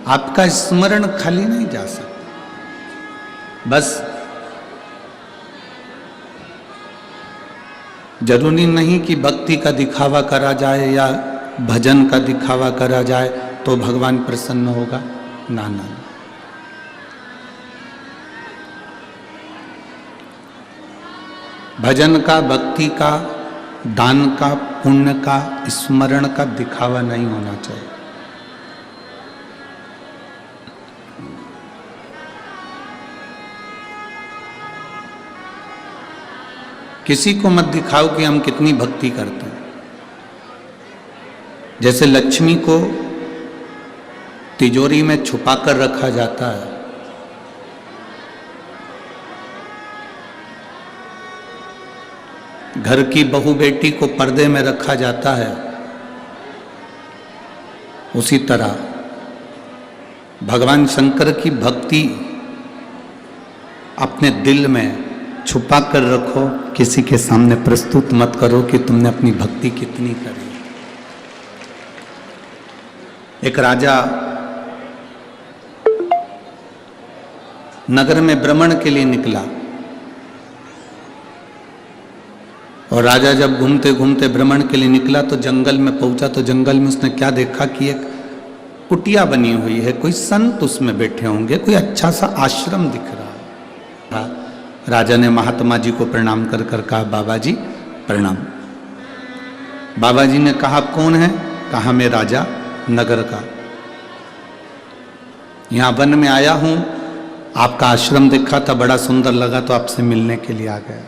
आपका स्मरण खाली नहीं जा सकता। बस जरूरी नहीं कि भक्ति का दिखावा करा जाए या भजन का दिखावा करा जाए तो भगवान प्रसन्न होगा। ना ना, भजन का, भक्ति का, दान का, पुण्य का, स्मरण का दिखावा नहीं होना चाहिए। किसी को मत दिखाओ कि हम कितनी भक्ति करते हैं। जैसे लक्ष्मी को तिजोरी में छुपा कर रखा जाता है, घर की बहू बेटी को पर्दे में रखा जाता है, उसी तरह भगवान शंकर की भक्ति अपने दिल में छुपा कर रखो, किसी के सामने प्रस्तुत मत करो कि तुमने अपनी भक्ति कितनी करी। एक राजा नगर में भ्रमण के लिए निकला और राजा जब घूमते घूमते भ्रमण के लिए निकला तो जंगल में पहुंचा तो जंगल में उसने क्या देखा कि एक कुटिया बनी हुई है, कोई संत उसमें बैठे होंगे, कोई अच्छा सा आश्रम दिख रहा है। राजा ने महात्मा जी को प्रणाम कर कर कहा, बाबा जी प्रणाम। बाबा जी ने कहा, कौन है? कहा, मैं राजा नगर का, यहां वन में आया हूं, आपका आश्रम देखा था, बड़ा सुंदर लगा तो आपसे मिलने के लिए आ गया।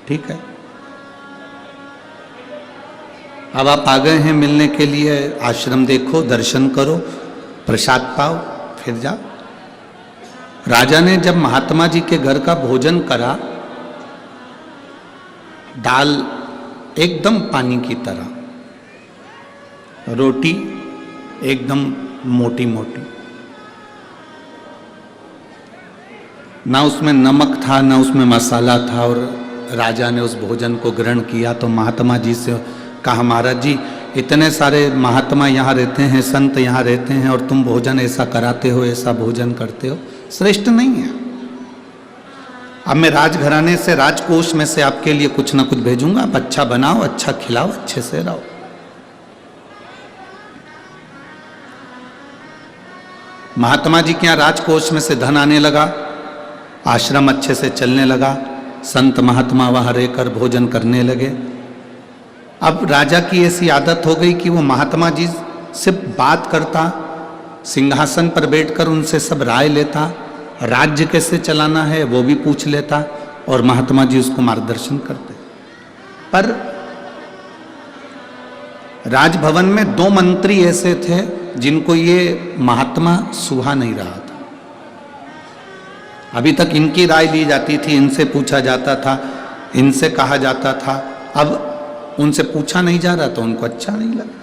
ठीक है, अब आप आ गए हैं मिलने के लिए, आश्रम देखो, दर्शन करो, प्रसाद पाओ, फिर जाओ। राजा ने जब महात्मा जी के घर का भोजन करा, दाल एकदम पानी की तरह, रोटी एकदम मोटी मोटी, ना उसमें नमक था ना उसमें मसाला था। और राजा ने उस भोजन को ग्रहण किया तो महात्मा जी से कहा, महाराज जी इतने सारे महात्मा यहाँ रहते हैं, संत यहाँ रहते हैं और तुम भोजन ऐसा कराते हो, ऐसा भोजन करते हो, श्रेष्ठ नहीं है। अब मैं राजघराने से, राजकोष में से आपके लिए कुछ ना कुछ भेजूंगा, आप अच्छा बनाओ, अच्छा खिलाओ, अच्छे से रहो। महात्मा जी के यहाँ राजकोष में से धन आने लगा, आश्रम अच्छे से चलने लगा, संत महात्मा वहां रहकर भोजन करने लगे। अब राजा की ऐसी आदत हो गई कि वो महात्मा जी से बात करता, सिंहासन पर बैठकर उनसे सब राय लेता, राज्य कैसे चलाना है वो भी पूछ लेता और महात्मा जी उसको मार्गदर्शन करते। पर राजभवन में 2 मंत्री ऐसे थे जिनको ये महात्मा सुहा नहीं रहा था। अभी तक इनकी राय ली जाती थी, इनसे पूछा जाता था, इनसे कहा जाता था, अब उनसे पूछा नहीं जा रहा तो उनको अच्छा नहीं लगा।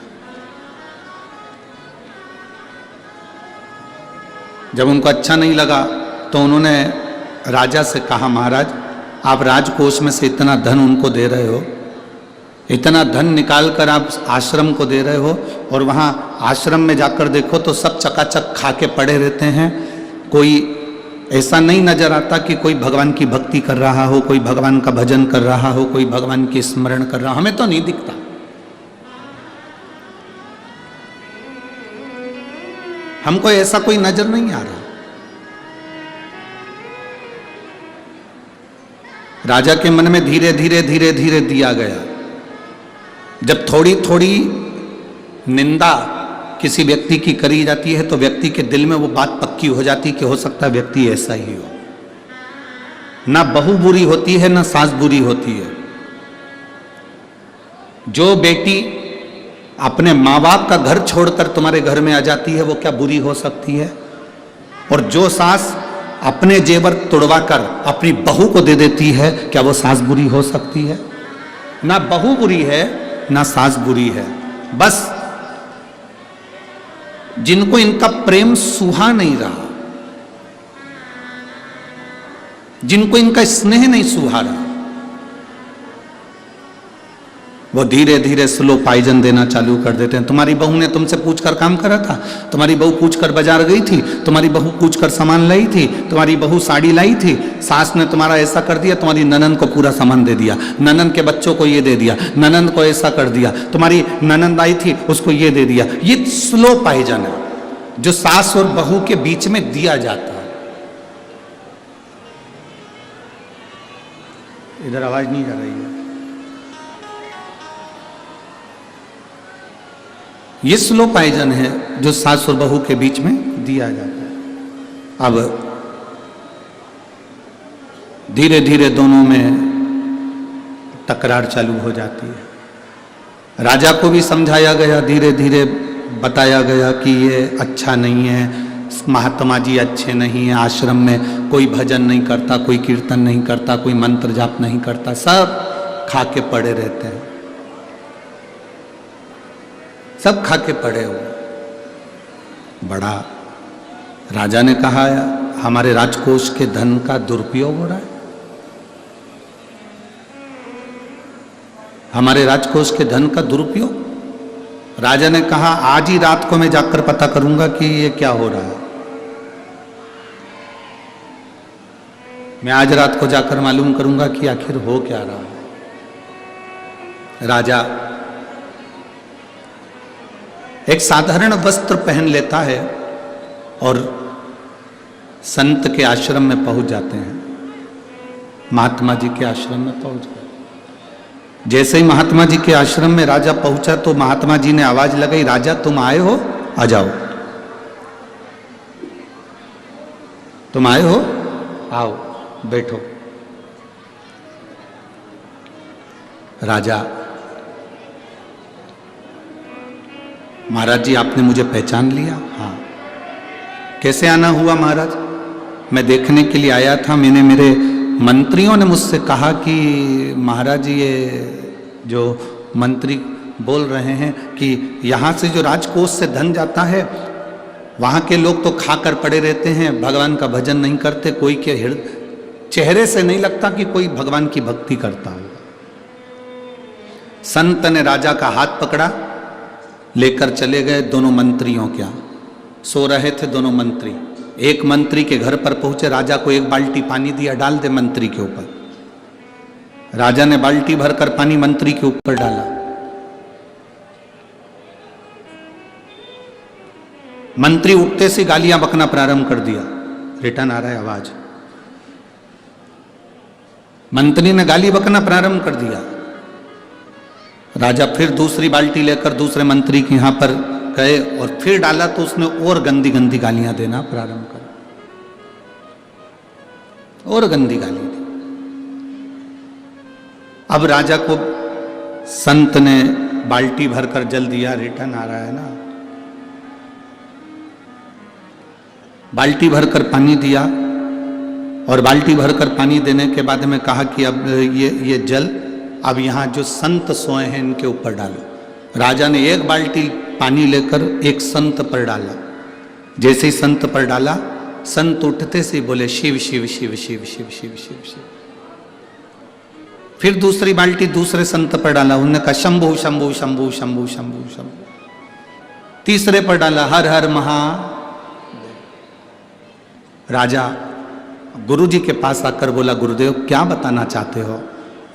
जब उनको अच्छा नहीं लगा तो उन्होंने राजा से कहा, महाराज आप राजकोष में से इतना धन उनको दे रहे हो, इतना धन निकाल कर आप आश्रम को दे रहे हो और वहाँ आश्रम में जाकर देखो तो सब चकाचक खा के पड़े रहते हैं, कोई ऐसा नहीं नजर आता कि कोई भगवान की भक्ति कर रहा हो, कोई भगवान का भजन कर रहा हो, कोई भगवान की स्मरण कर रहा हो, हमें तो नहीं दिखता। हमको ऐसा कोई नजर नहीं आ रहा। राजा के मन में धीरे धीरे धीरे धीरे दिया गया। जब थोड़ी थोड़ी निंदा किसी व्यक्ति की करी जाती है तो व्यक्ति के दिल में वो बात पक्की हो जाती कि हो सकता है व्यक्ति ऐसा ही हो। ना बहू बुरी होती है ना सास बुरी होती है। जो बेटी अपने माँ बाप का घर छोड़कर तुम्हारे घर में आ जाती है वो क्या बुरी हो सकती है? और जो सास अपने जेवर तुड़वाकर अपनी बहू को दे देती है, क्या वो सास बुरी हो सकती है? ना बहू बुरी है ना सास बुरी है। बस जिनको इनका प्रेम सुहा नहीं रहा, जिनको इनका स्नेह नहीं सुहा रहा, वो धीरे धीरे स्लो पॉइजन देना चालू कर देते हैं। तुम्हारी बहू ने तुमसे पूछकर काम करा था, तुम्हारी बहू पूछकर बाजार गई थी, तुम्हारी बहू पूछकर सामान लाई थी, तुम्हारी बहू साड़ी लाई थी, सास ने तुम्हारा ऐसा कर दिया, तुम्हारी ननंद को पूरा सामान दे दिया, ननंद के बच्चों को ये दे दिया, ननंद को ऐसा कर दिया, तुम्हारी ननंद आई थी उसको ये दे दिया। ये स्लो पॉइजन है जो सास और बहू के बीच में दिया जाता है। इधर आवाज नहीं जा रही है। ये स्लो पॉइजन है जो सास और बहू के बीच में दिया जाता है। अब धीरे धीरे दोनों में तकरार चालू हो जाती है। राजा को भी समझाया गया, धीरे धीरे बताया गया कि ये अच्छा नहीं है, महात्मा जी अच्छे नहीं है, आश्रम में कोई भजन नहीं करता, कोई कीर्तन नहीं करता, कोई मंत्र जाप नहीं करता, सब खा के पड़े रहते हैं, सब खा के पड़े हुए। बड़ा राजा ने कहा हमारे राजकोष के धन का दुरुपयोग हो रहा है, हमारे राजकोष के धन का दुरुपयोग। राजा ने कहा आज ही रात को मैं जाकर पता करूंगा कि ये क्या हो रहा है, मैं आज रात को जाकर मालूम करूंगा कि आखिर हो क्या रहा है। राजा एक साधारण वस्त्र पहन लेता है और संत के आश्रम में पहुंच जाते हैं, महात्मा जी के आश्रम में पहुंच गए। जैसे ही महात्मा जी के आश्रम में राजा पहुंचा तो महात्मा जी ने आवाज लगाई, राजा तुम आए हो, आ जाओ, तुम आए हो, आओ बैठो। राजा, महाराज जी आपने मुझे पहचान लिया? हाँ। कैसे आना हुआ महाराज? मैं देखने के लिए आया था, मेरे मंत्रियों ने मुझसे कहा कि महाराज ये जो मंत्री बोल रहे हैं कि यहाँ से जो राजकोष से धन जाता है वहाँ के लोग तो खाकर पड़े रहते हैं, भगवान का भजन नहीं करते, कोई के चेहरे से नहीं लगता कि कोई भगवान की भक्ति करता हो। संत ने राजा का हाथ पकड़ा, लेकर चले गए दोनों मंत्रियों के यहाँ। सो रहे थे दोनों मंत्री, एक मंत्री के घर पर पहुंचे, राजा को एक बाल्टी पानी दिया, डाल दे मंत्री के ऊपर। राजा ने बाल्टी भरकर पानी मंत्री के ऊपर डाला। मंत्री उठते से गालियां बकना प्रारंभ कर दिया। रिटर्न आ रहा है आवाज। मंत्री ने गाली बकना प्रारंभ कर दिया। राजा फिर दूसरी बाल्टी लेकर दूसरे मंत्री के यहां पर गए और फिर डाला तो उसने और गंदी गंदी गालियां देना प्रारंभ कर, और गंदी गाली दी। अब राजा को संत ने बाल्टी भरकर जल दिया। रिटर्न आ रहा है ना। बाल्टी भरकर पानी दिया और बाल्टी भरकर पानी देने के बाद में कहा कि अब ये जल अब यहाँ जो संत सोए हैं इनके ऊपर डालो। राजा ने एक बाल्टी पानी लेकर एक संत पर डाला। जैसे ही संत पर डाला, संत उठते से बोले शिव शिव शिव शिव शिव शिव शिव शिव। फिर दूसरी बाल्टी दूसरे संत पर डाला, उन्होंने कहा शंभु शंभु शंभु शंभु शंभु शंभु। तीसरे पर डाला हर हर महा। राजा गुरुजी के पास आकर बोला, गुरुदेव क्या बताना चाहते हो?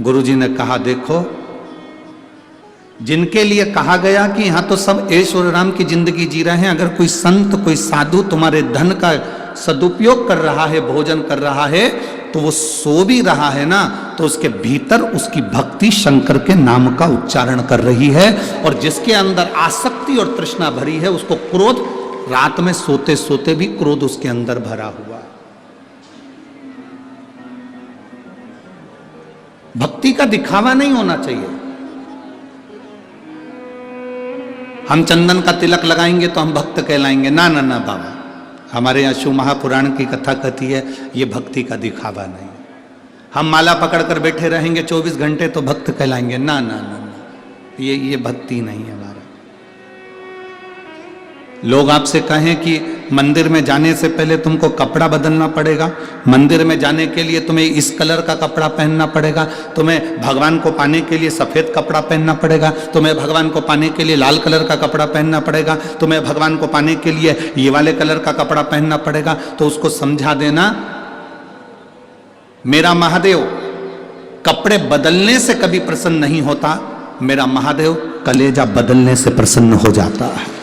गुरुजी ने कहा, देखो जिनके लिए कहा गया कि यहां तो सब ऐश और आराम की जिंदगी जी रहे हैं, अगर कोई संत कोई साधु तुम्हारे धन का सदुपयोग कर रहा है, भोजन कर रहा है, तो वो सो भी रहा है ना, तो उसके भीतर उसकी भक्ति शंकर के नाम का उच्चारण कर रही है। और जिसके अंदर आसक्ति और तृष्णा भरी है, उसको क्रोध, रात में सोते सोते भी क्रोध उसके अंदर भरा हुआ है। भक्ति का दिखावा नहीं होना चाहिए। हम चंदन का तिलक लगाएंगे तो हम भक्त कहलाएंगे, ना ना ना बाबा, हमारे यहाँ शिव महापुराण की कथा कहती है ये भक्ति का दिखावा नहीं। हम माला पकड़कर बैठे रहेंगे 24 घंटे तो भक्त कहलाएंगे, ना ना ना ना, ये भक्ति नहीं है हमारा। लोग आपसे कहें कि मंदिर में जाने से पहले तुमको कपड़ा बदलना पड़ेगा, मंदिर में जाने के लिए तुम्हें इस कलर का कपड़ा पहनना पड़ेगा, तुम्हें भगवान को पाने के लिए सफ़ेद कपड़ा पहनना पड़ेगा, तुम्हें भगवान को पाने के लिए लाल कलर का कपड़ा पहनना पड़ेगा, तुम्हें भगवान को पाने के लिए ये वाले कलर का कपड़ा पहनना पड़ेगा। तो उसको समझा देना, मेरा महादेव कपड़े बदलने से कभी प्रसन्न नहीं होता, मेरा महादेव कलेजा बदलने से प्रसन्न हो जाता है।